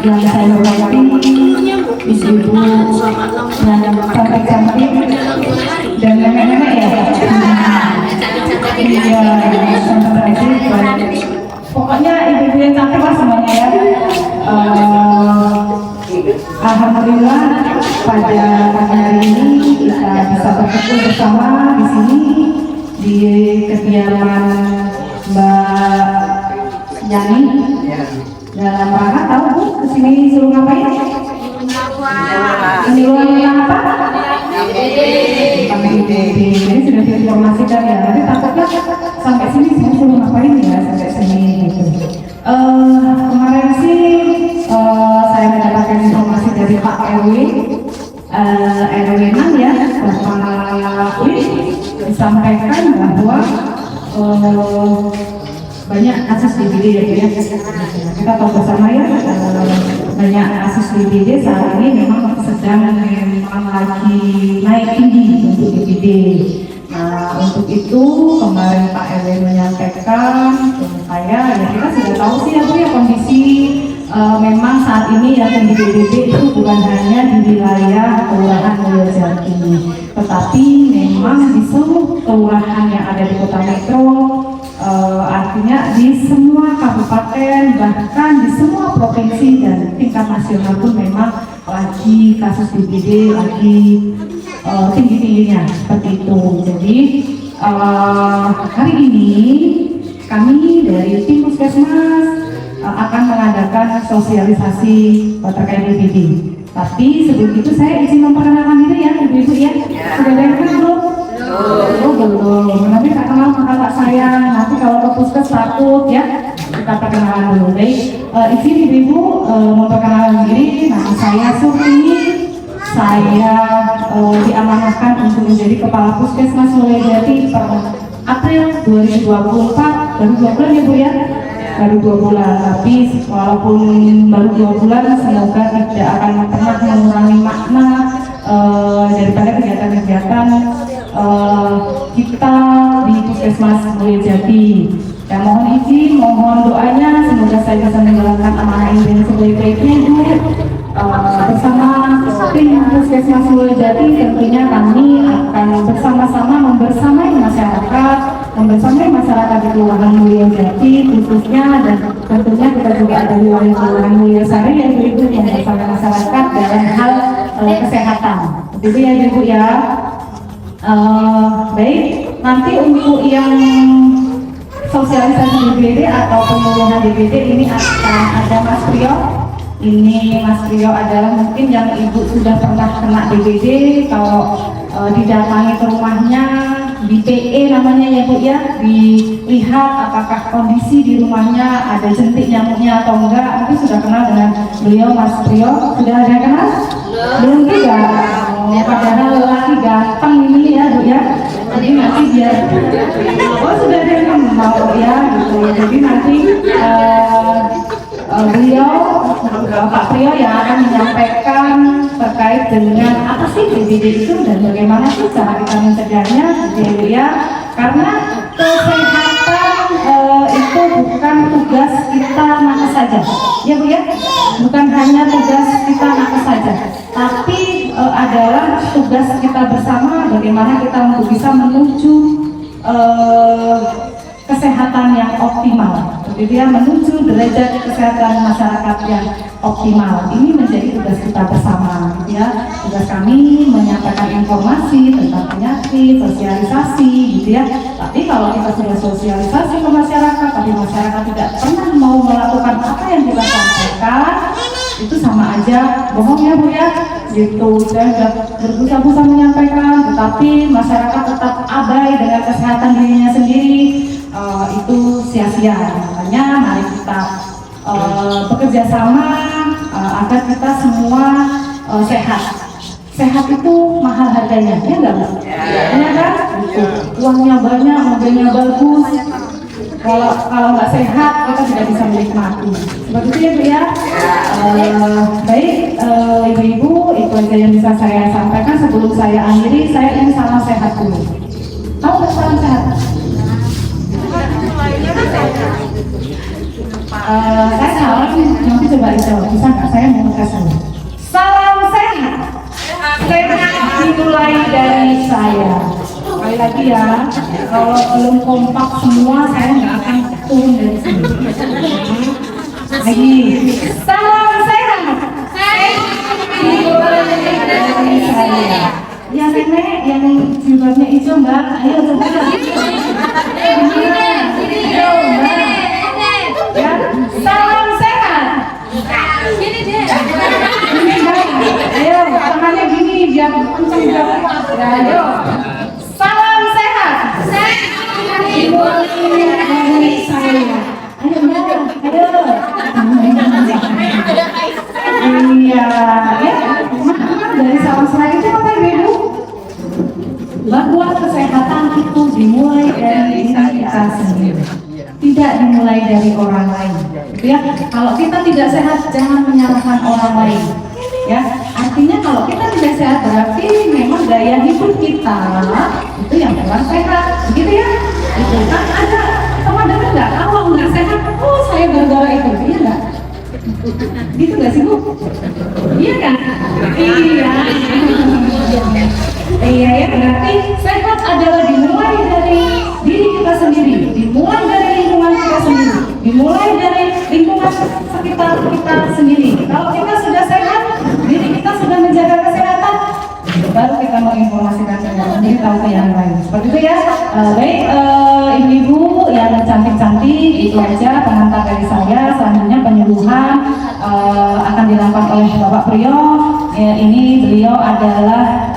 yang saya hormati ibu-ibu yang cantik-cantik dan nenek-nenek ya. Iya, pokoknya ibu-ibu yang cantik lah semuanya ya. Alhamdulillah pada pagi hari ini kita bisa berkumpul bersama di sini di kediaman Mbak Yani. Dalam rangka tahu Bu kesini suruh ngapain? Penyuluhan apa? Jadi sudah diinformasikan ya. Tapi takutnya sampai sini saya suruh ngapain ya sampai sini gitu. Kemarin sih saya mendapatkan informasi dari Pak RW RW 6 ya, Bapak Wid disampaikan bahwa banyak kasus DBD ya, kita tahu bersama ya, banyak kasus DBD saat ini memang sedang lagi naik tinggi untuk DBD. Nah, untuk itu kemarin Pak RW menyampaikan ke saya, ya kita sudah tahu sih ya kondisi memang saat ini ya DBD itu bukan hanya di wilayah Kelurahan Mulyajati, tetapi memang di seluruh kelurahan yang ada di Kota Metro, artinya di semua kabupaten, bahkan di semua provinsi dan tingkat nasional pun memang lagi kasus DBD lagi tinggi-tingginya seperti itu. Jadi hari ini kami dari tim Puskesmas akan mengadakan sosialisasi terkait DBD. Tapi sebelum itu saya izin memperkenalkan diri ya ibu-ibu ya. Sudah ada yang kenal belum? Oh belum. Nanti tak kenal maka tak sayang. Nanti kalau ke puskes takut ya. Kita perkenalan dulu. Baik, izin ibu-ibu memperkenalkan diri. Nama saya Surti. Saya diamanahkan untuk menjadi Kepala Puskesmas Mulyajati per April 2024. Baru 2 bulan ya Bu ya? Baru 2 bulan, tapi walaupun baru 2 bulan semoga tidak akan pernah mengurangi makna daripada kegiatan-kegiatan kita di Puskesmas Mulyajati. Ya, mohon izin, mohon doanya semoga saya bisa menjalankan amanah ini dengan sebaik-baiknya Bu. Bersama tim Puskesmas Mulyajati tentunya kami akan bersama-sama membersamai masyarakat, membersamai masyarakat di Kelurahan Mulyajati khususnya, dan tentunya kita juga ada di Kelurahan Mulyasari yang Ibu yang bersama masyarakat dalam hal kesehatan. Jadi ya Ibu ya. Baik, nanti untuk yang sosialisasi DBD atau penyuluhan DBD ini akan ada Mas Priyo. Ini Mas Priyo adalah mungkin yang Ibu sudah pernah kena DBD, kalau didatangi ke rumahnya, di PE namanya ya Bu ya, dilihat apakah kondisi di rumahnya ada jentik nyamuknya atau enggak. Nanti sudah kenal dengan beliau Mas Priyo, sudah ada yang kenal? Belum juga. Padahal lagi ganteng ini ya Bu ya. Jadi nanti biar sudah ada yang mau ya gitu. Jadi nanti beliau Pak Priyo yang akan menyampaikan terkait dengan apa sih DBD itu dan bagaimana sih cara kita mencegahnya gitu ya. Karena kesehatan itu bukan tugas kita nakes saja ya Bu ya, bukan hanya tugas kita nakes saja, tapi adalah tugas kita bersama bagaimana kita untuk bisa menuju kesehatan yang optimal, jadi dia menuju derajat kesehatan masyarakat yang optimal. Ini menjadi tugas kita bersama, ya. Tugas kami menyampaikan informasi tentang penyakit, sosialisasi, gitu ya. Tapi kalau kita sudah sosialisasi ke masyarakat, tapi masyarakat tidak pernah mau melakukan apa yang kita sampaikan, itu sama aja bohong ya Bu ya. Gitu, saya sudah berusaha menyampaikan, tetapi masyarakat tetap abai dengan kesehatan dirinya sendiri. Itu sia-sia. Makanya mari kita bekerja sama agar kita semua sehat. Sehat itu mahal harganya, ya enggak Bu? Ya kan? Uangnya banyak, mobilnya bagus. Kalau nggak sehat kita tidak bisa menikmati. Seperti itu ya Bu ya. Baik ibu-ibu, itu aja yang bisa saya sampaikan. Sebelum saya akhiri, saya ingin salam sehat dulu. Mau salam sehat? Saya salah nanti coba dijawab, bisa nggak? Saya mau ngetes dulu. Salam sehat. Sehat dimulai dari saya. Sekali lagi ya, kalau belum kompak semua saya nggak akan turun dari sini. Lagi, salam sehat. Dimulai dari saya. Ya nenek yang jilbabnya hijau mbak, ayo coba. Ayo mbak. Ya, salam sehat. Gini deh. Ayo, tangannya gini biar kenceng biar kuat. Ya, ayo. Salam sehat. Dimulai saya. Ayo, ayo. Iya, ya. Makna dari salam sehat itu apa ibu? Bahwa kesehatan itu dimulai dari diri kita sendiri, tidak dimulai dari orang lain. Ya, kalau kita tidak sehat jangan menyalahkan orang lain. Ya, artinya kalau kita tidak sehat berarti memang gaya hidup kita itu yang kurang sehat, begitu ya? Itu kan ada teman dengar nggak? Kalau nggak sehat, oh saya gara-gara itu, iya nggak? Gitu nggak sih bu? Iya kan? Iya. Iya ya, berarti sehat adalah dimulai dari diri kita sendiri, dimulai dari lingkungan kita sendiri, dimulai dari lingkungan sekitar kita sendiri. Kalau kita sudah sehat, diri kita sudah menjaga kesehatan, baru kita menginformasikan sendiri tahu ke yang lain. Seperti itu ya. Baik, ibu-ibu yang cantik-cantik, itu aja pengantar dari saya. Selanjutnya penyuluhan akan dilakukan oleh Bapak Priyo. Ya, ini beliau adalah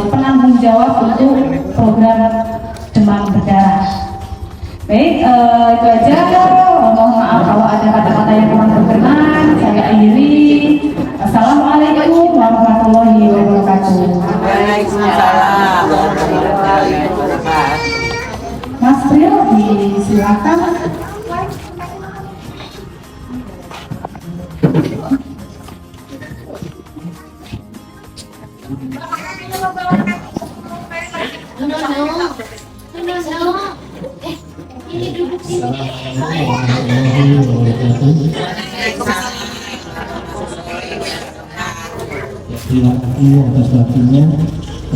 penanggung jawab untuk program demam berdarah. Baik, itu aja. Mohon maaf kalau ada kata-kata yang kurang berkenan. Saya akhiri. Assalamualaikum warahmatullahi wabarakatuh. Waalaikumsalam warahmatullahi wabarakatuh. Mas Priyo, disilakan. Terima kasih atas waktunya.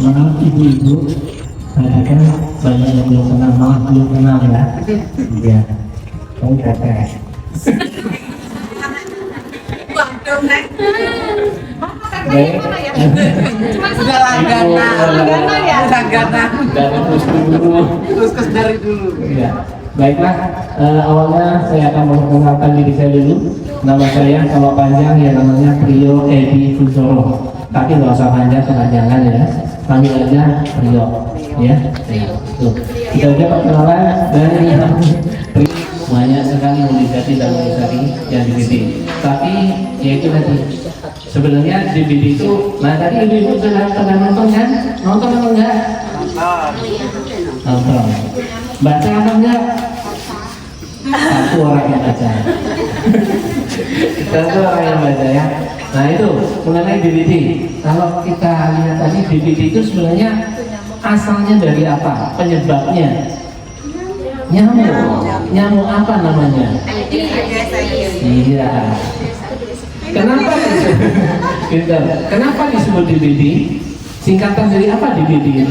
Maaf ibu-ibu, saya kan banyak yang belum kenal, malah belum kenal ya. Iya, kamu kakak. Sudah langganan ya? Langganan. Dari Terus dari dulu. Iya. Baiklah, awalnya saya akan memperkenalkan diri saya dulu. Nama saya kalau panjang ya namanya Priyo Edi Kunsoro. Tapi nggak usah panjang kepanjangan ya. Panggil aja Priyo, ya. Tuh. Kita aja perkenalan dari Priyo. Banyak sekali organisasi dan organisasi yang dibidik. Tapi yaitu tadi sebenarnya DBD itu, nah tadi ibu-ibu sudah pernah nonton kan? Nonton atau enggak? Nonton. Baca apa enggak? Satu orang yang baca. Satu orang yang baca ya. Nah itu mengenai DBD. Kalau kita lihat tadi DBD itu sebenarnya asalnya dari apa? Penyebabnya nyamuk. Nyamuk apa namanya? Iya. Kenapa disebut? Kenapa disebut DBD? Singkatan dari apa DBD itu?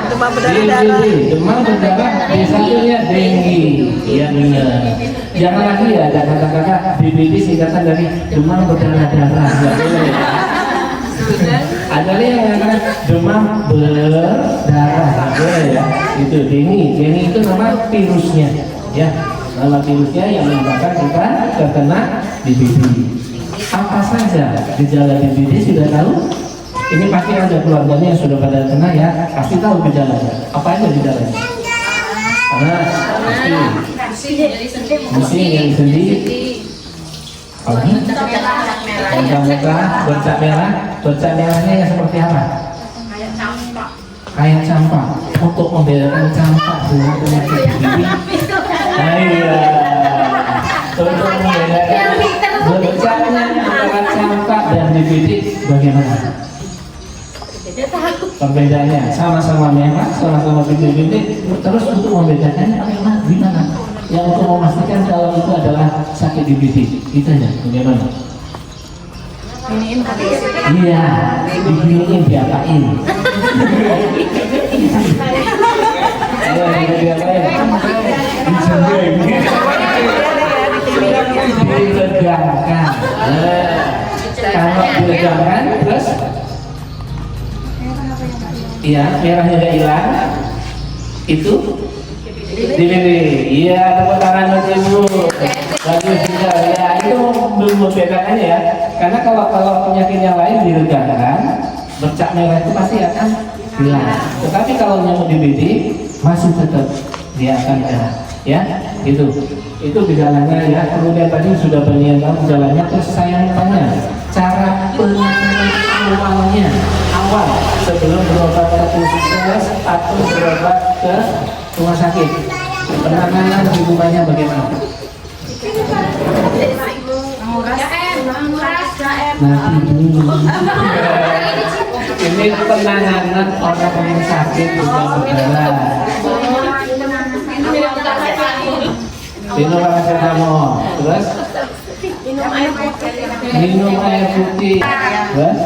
Demam berdarah. Demam berdarah. D1-nya dengue. Iya benar. Jangan lagi ya ada kata-kata DBD singkatan dari demam berdarah-darah. Enggak boleh. Ada yang mengatakan demam berdarah. Enggak boleh ya. Itu dengue. Dengue itu nama virusnya. Ya. Nama virusnya yang menyebabkan kita terkena DBD. Apa saja gejala DBD sudah tahu? Ini pasti ada keluarganya yang sudah pada kena ya, pasti tahu gejalanya. Apa aja gejalanya? Karena pusing, nyeri sendi, apalagi muka, bercak merah. Bercak merahnya yang seperti apa? Kayak campak. Untuk membedakan campak dengan penyakit DBD. Nah iya. Untuk membedakan bercaknya antara campak dan DBD bagaimana? Perbedaannya sama-sama merah, sama-sama bintik-bintik. Terus untuk membedakannya gimana? yang untuk memastikan kalau itu adalah sakit DBD. Kita ya, bagaimana? Iya, diginiin diapain? Ayo, diapain? Diregangkan. Kalau diregangkan, terus iya, merahnya udah hilang. Itu DBD. Iya, tepuk tangan untuk ibu. Bagus juga. Ya, itu belum membedakannya ya. Karena kalau penyakit yang lain diregangkan, bercak merah itu pasti akan hilang. Tetapi kalau nyamuk DBD masih tetap dia akan merah. Ya, itu gejalanya ya. Kemudian tadi sudah banyak gejalanya. Terus saya tanya cara penanganan awal sebelum berobat ke puskesmas atau berobat ke rumah sakit. Penanganan hubungannya bagaimana? Nanti dulu. Ini penanganan orang yang sakit bukan berdarah. Minum paracetamol, terus minum air putih, terus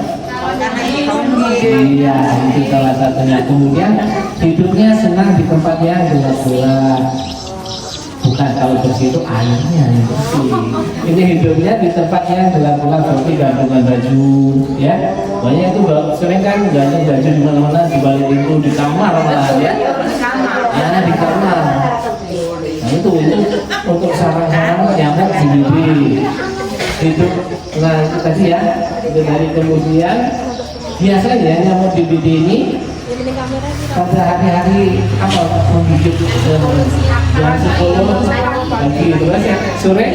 iya, itu salah satunya. Kemudian hidupnya senang di tempat yang gelap-gelap. Bukan, kalau bersih itu airnya yang bersih. Ini hidupnya di tempat yang gelap-gelap seperti gantungan baju, ya. Banyak itu sering kan gantung baju di mana-mana, di balik pintu, di kamar malah ya. Nah, di kamar. Nah, itu untuk sarang-sarang nyamuk DBD. Hidup, nah itu tadi ya. Itu dari kemudian biasanya nyamuk DBD ini pada hari-hari apa menggigit jam 10 pagi terus ya sore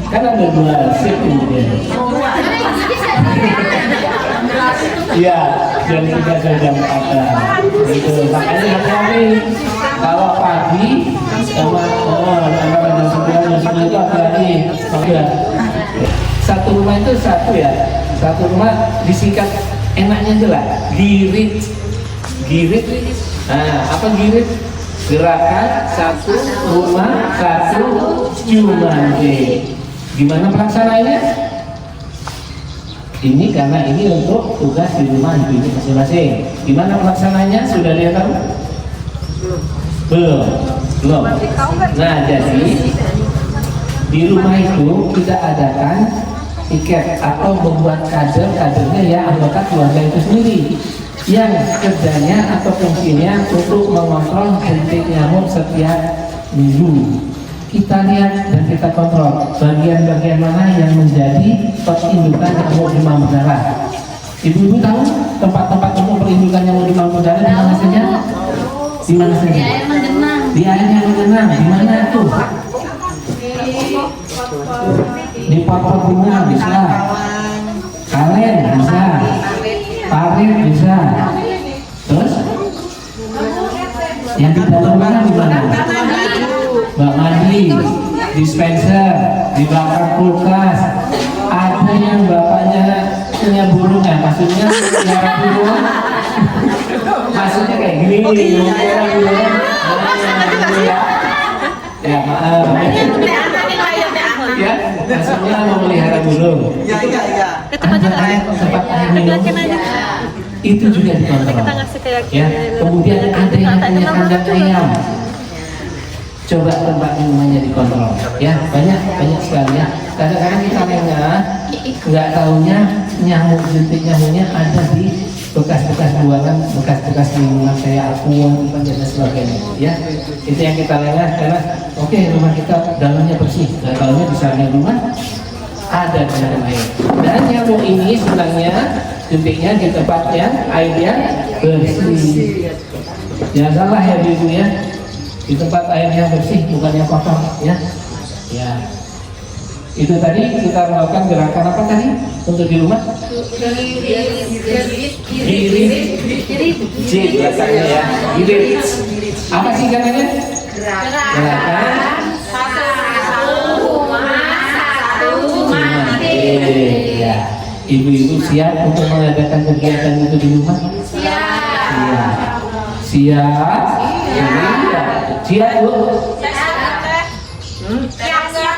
kan ada 2 shift kemudian. Iya, jam 3 dan jam 4. Itu makanya hati-hati kalau pagi sama antara jam 9 dan jam 10 itu hati-hati. Oke. Satu rumah itu satu ya. Satu rumah disikat enaknya jelas. Girit. Nah, apa girit? Gerakan satu rumah satu Jumanji. Gimana pelaksanaannya? Ini karena ini untuk tugas di rumah ibu masing-masing. Gimana pelaksanaannya? Sudah dia tahu? Belum. Nah, jadi di rumah itu kita adakan tiket atau membuat kadernya ya anggota keluarga itu sendiri yang kerjanya atau fungsinya untuk mengontrol jentik nyamuk setiap minggu. Kita lihat dan kita kontrol bagian-bagian mana yang menjadi perindukan nyamuk demam berdarah. Ibu-ibu tahu tempat-tempat untuk perindukan nyamuk demam berdarah di mana saja? Di mana saja? Di air yang menggenang. Di mana itu? Di pot-pot bunga bisa, kalen bisa, parit bisa. Terus yang di dalam mana di mana? Bak mandi, dispenser, di belakang kulkas. Ada yang bapaknya punya burung ya, maksudnya pelihara burung. Maksudnya kayak gini, pelihara burung. Ya maaf. Ya, maksudnya memelihara burung. Iya. Tempat air minum itu juga dikontrol. Ya, kemudian ada yang punya kandang ayam. Coba tempat minumannya dikontrol. Ya, banyak sekali ya. Kadang-kadang kita lengah, nggak tahunya nyamuk jentik nyamuknya ada di bekas-bekas buangan, bekas-bekas minuman kayak aqua dan sebagainya. Ya, itu yang kita lengah karena oke, rumah kita dalamnya bersih. Dan kalau besarnya rumah ada genangan air. Dan nyamuk ini senangnya jentiknya di tempat yang airnya bersih. Jangan salah ya ibu ya. Di tempat airnya bersih, bukannya kotor ya. Ya. Itu tadi kita melakukan gerakan apa tadi untuk di rumah? Girit belakangnya ya. Girit. Apa sih katanya? Gerakan ya. Ibu-ibu siap untuk mengadakan kegiatan itu di rumah? Siap. Siap. Siap bu. Siap ya?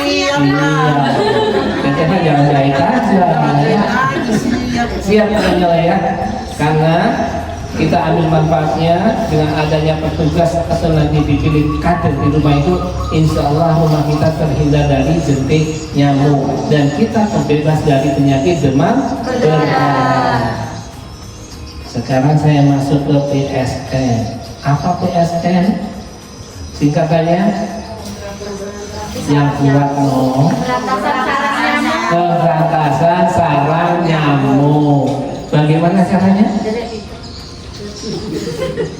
Iya. Kita jangan jahit aja. Siap menilai ya, karena kita ambil manfaatnya dengan adanya petugas atau nanti dipilih kader di rumah itu, insya Allah rumah kita terhindar dari jentik nyamuk dan kita terbebas dari penyakit demam berdarah. Sekarang saya masuk ke PSN. Apa PSN? Singkatannya yang kuat no. Pemberantasan sarang nyamuk. Bagaimana caranya?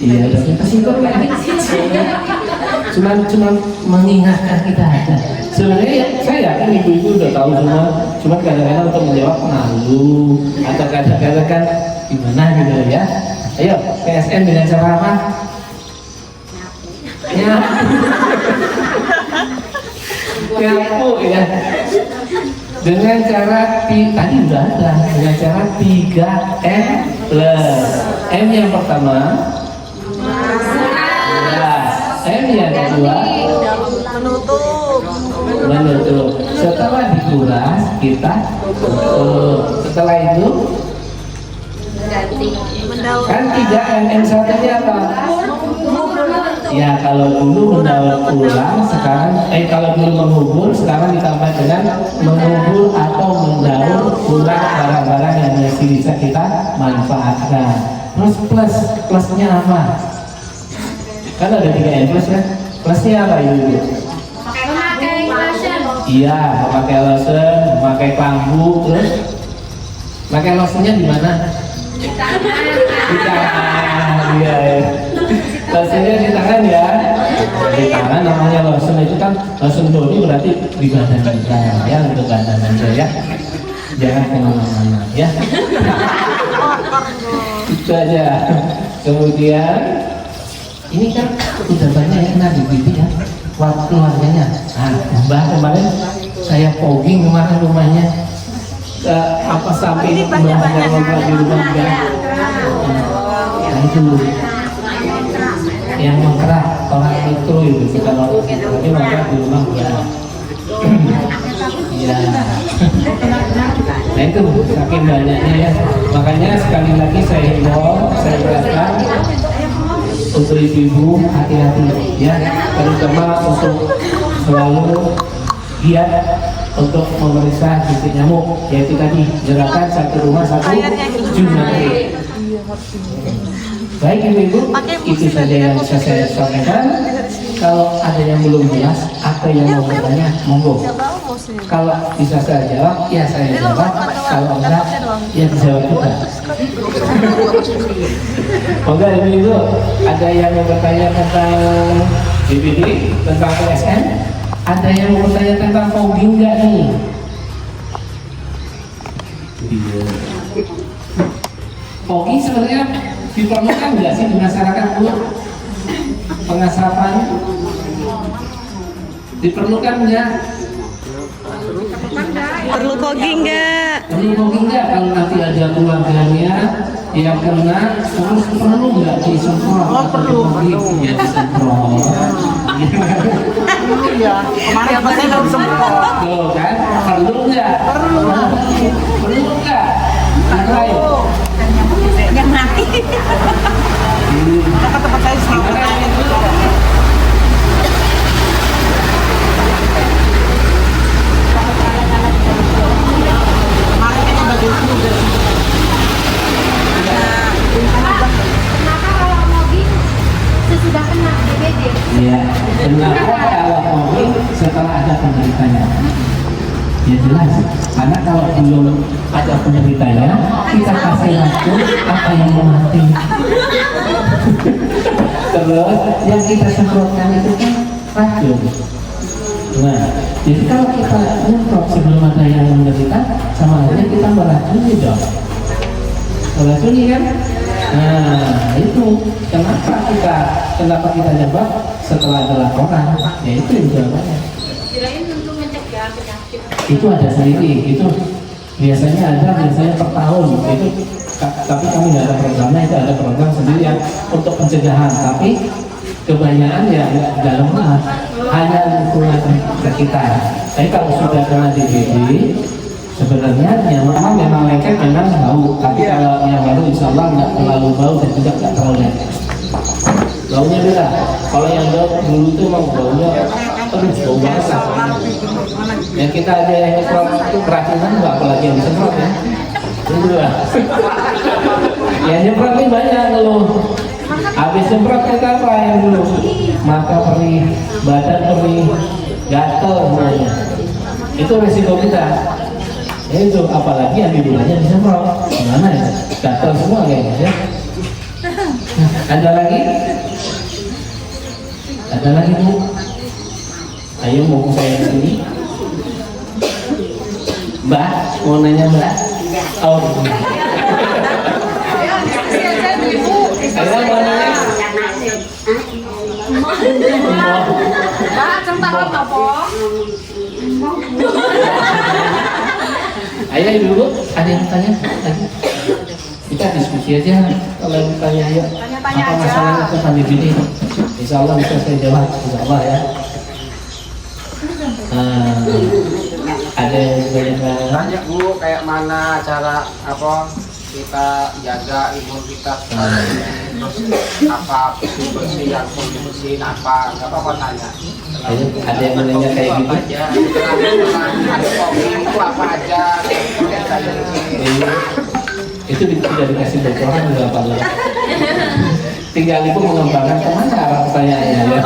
Iya, tapi singkat lagi. Cuma mengingatkan kita aja. Sebenarnya saya yakin ibu-ibu udah tahu semua. Cuma kadang-kadang untuk menjawab malu atau kadang-kadang kan gimana gitu ya. Ayo, PSN dengan cara apa? Nyapu ya. Dengan cara tadi udah ada, dengan cara 3M plus. M yang pertama M yang kedua menutup. Setelah dikuras kita setelah itu kan 3M satunya apa? Ya kalau dulu mendaur ulang, sekarang kalau dulu menghubur, sekarang ditambah dengan menghubur atau mendaur ulang barang-barang yang masih bisa kita manfaatkan. Terus plusnya apa? Kan ada 3M plus ya. Plusnya apa ibu? Memakai lotion. Iya, memakai lotion, memakai klambu, terus pakai lotionnya di mana? Di tangan. Iya. Lotionnya di tangan ya. Di tangan namanya lotion itu kan lotion body berarti di badan kita ya, untuk badan aja ya. Jangan kemana-mana ya. Itu aja. Kemudian ini kan udah banyak yang kena di ya, keluarganya. Mbak kemarin saya fogging kemarin rumahnya. Apa sampai mbahnya ngobrol di rumah ya? Nah itu yang mengkerak orang itu kalau ini mengkerak di rumah ya. Iya. Nah itu saking banyaknya ya. Makanya sekali lagi saya himbau, saya beratkan untuk ibu-ibu hati-hati ya, terutama untuk selalu giat untuk memeriksa titik nyamuk, yaitu tadi gerakan satu rumah satu jumlah. Baik ibu-ibu, itu saja yang bisa saya sampaikan. Kalau ada yang belum jelas atau yang mau bertanya, monggo. Kalau bisa saya jawab, ya saya jawab. Kalau enggak, ya dijawab juga. Monggo ibu-ibu, ada yang mau bertanya tentang DBD, tentang PSN? Ada yang mau bertanya tentang fogging enggak nih? Fogging sebenarnya diperlukan nggak sih di masyarakat Bu? Pengasapan diperlukan nggak? Perlu fogging nggak? Perlu fogging nggak kalau nanti ada keluarganya yang kena, terus perlu nggak disemprot? Oh perlu. Ya disemprot. Iya, kemarin pasti nggak semprot. Tuh kan, perlu nggak? Perlu nggak? Ayo. Yang mati. Tempat saya semprot. Kenapa kalau mobbing sesudah kena DBD? Iya, kenapa kalau fogging setelah ada penderitanya? Ya jelas, karena kalau belum ada penderitanya, kita kasih racun apa yang mau mati. Terus yang kita semprotkan itu kan racun. Nah, jadi kalau kita nyemprot sebelum ada yang menderita, sama halnya kita meracuni dong. Meracuni kan? Nah, itu kenapa kita nyemprot setelah ada laporan? Ya itu yang jawabannya. Kirain untuk mencegah penyakit. Itu ada sendiri, itu biasanya per tahun itu, tapi kami nggak ada programnya, itu ada program sendiri yang untuk pencegahan. Tapi kebanyakan ya nggak lemah, hanya lingkungan sekitar. Tapi kalau sudah kena DBD, sebenarnya yang lama memang lengket memang bau, tapi kalau yang baru insya Allah nggak terlalu bau dan juga nggak terlalu lengket. Baunya beda. Kalau yang dulu itu mau baunya terus bau basah. Yang kita ada yang nyemprot itu keracunan, nggak apalagi yang disemprot ya. Itu lah. Yang nyemprot ini banyak loh. Habis semprot kita apa yang dulu? Mata perih, badan perih, gatel semuanya. Itu resiko kita. Itu apalagi yang di bulannya disemprot. Gimana ya? Gatel semua kayaknya ya. Ada lagi? Ada lagi Bu? Ayo mau saya sini. Mbak, mau nanya Mbak? Oh. Ayo mau nanya? Mbak, centang apa? Ayo dulu, ada yang tanya? Kita diskusi aja. Kalau yang tanya ayo. Apa masalahnya tentang ini? Insya Allah bisa saya jawab. Insya Allah ya. Ada yang banyak Tanya Bu, kayak mana cara apa kita jaga imun kita apa bersih yang perlu dibersihin apa nggak apa-apa tanya. ada yang menanya kayak gitu. Ada kopi itu apa aja? Itu tidak dikasih bocoran juga apa lah. Tinggal ibu mengembangkan kemana arah pertanyaannya ya.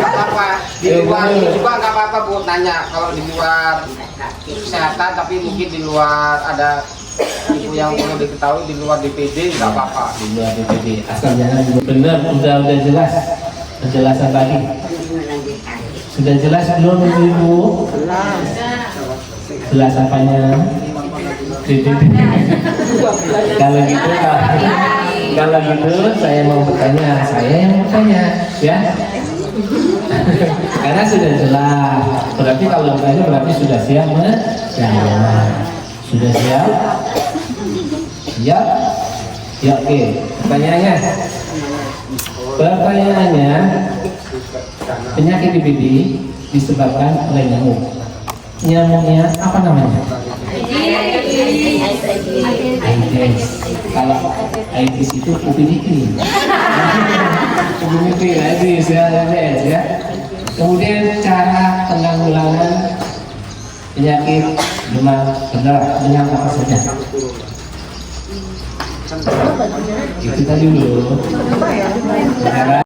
Apa di luar ini juga nggak apa-apa Bu nanya kalau di luar kesehatan tapi mungkin di luar ada ibu yang perlu diketahui di luar DPD nggak apa-apa. Di luar DPD asal jangan benar udah jelas penjelasan tadi. Sudah jelas belum ibu? Jelas apanya? DPD. Kalau gitu saya mau bertanya, saya yang bertanya ya. Karena sudah jelas, berarti kalau bertanya berarti sudah siap menjawab. Sudah siap? Siap? Ya oke. Pertanyaannya, penyakit DBD disebabkan oleh nyamuk. Nyamuknya apa namanya? Aedes. Kalau Aedes itu Kupiniki. Kupiniki Aedes ya, Aedes ya. Kemudian cara penanggulangan penyakit demam berdarah dengan apa saja? Itu tadi dulu.